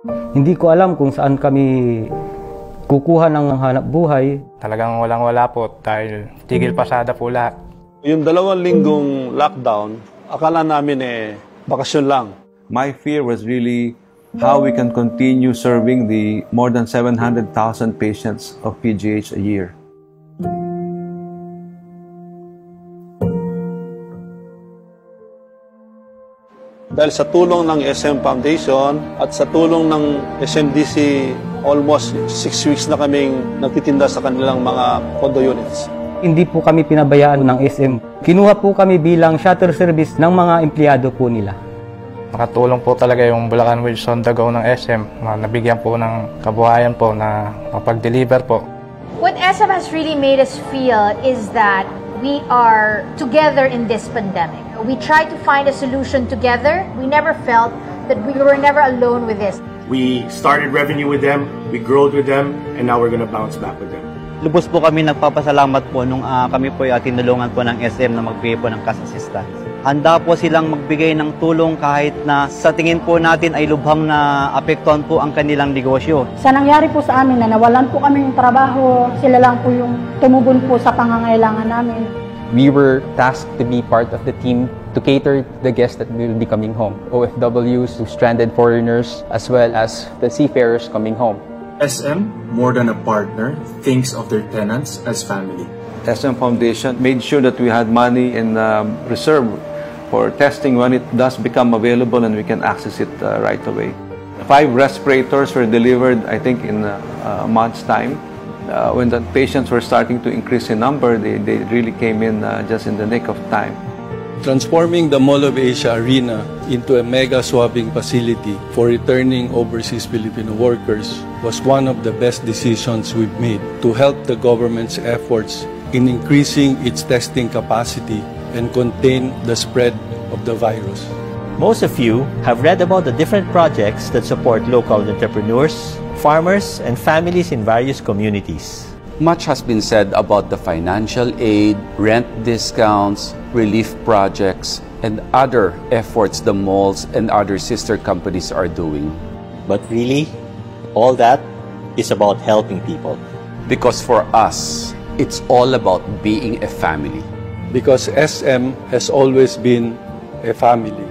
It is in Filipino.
Hindi ko alam kung saan kami kukuha ng hanap buhay. Talagang walang-wala po dahil tigil pasada po lahat. Yung 2 linggong lockdown, akala namin bakasyon lang. My fear was really how we can continue serving the more than 700,000 patients of PGH a year. Dahil sa tulong ng SM Foundation at sa tulong ng SMDC, almost 6 weeks na kaming nagtitinda sa kanilang mga condo units. Hindi po kami pinabayaan ng SM. Kinuha po kami bilang shuttle service ng mga empleyado po nila. Nakatulong po talaga yung Bulacan Wheels on the Go ng SM. Nabigyan po ng kabuhayan po na mapag-deliver po. What SM has really made us feel is that we are together in this pandemic. We try to find a solution together. We never felt that we were never alone with this. We started revenue with them, we growed with them, and now we're going to bounce back with them. Lubos po kami nagpapasalamat po nung kami po tinulungan po ng SM na magbigay po ng cash assistance. Handa po silang magbigay ng tulong kahit na sa tingin po natin ay lubhang na apektuhan po ang kanilang negosyo. Sa nangyari po sa amin na nawalan po kami ng trabaho, sila lang po yung tumugon po sa pangangailangan namin. We were tasked to be part of the team to cater to the guests that will be coming home, OFWs, stranded foreigners, as well as the seafarers coming home. SM, more than a partner, thinks of their tenants as family. SM Foundation made sure that we had money in reserve for testing when it does become available and we can access it right away. 5 respirators were delivered, I think, in a month's time. When the patients were starting to increase in number, they really came in just in the nick of time. Transforming the Mall of Asia Arena into a mega swabbing facility for returning overseas Filipino workers was one of the best decisions we've made to help the government's efforts in increasing its testing capacity and contain the spread of the virus. Most of you have read about the different projects that support local entrepreneurs, farmers, and families in various communities. Much has been said about the financial aid, rent discounts, relief projects, and other efforts the malls and other sister companies are doing. But really, all that is about helping people. Because for us, it's all about being a family. Because SM has always been a family.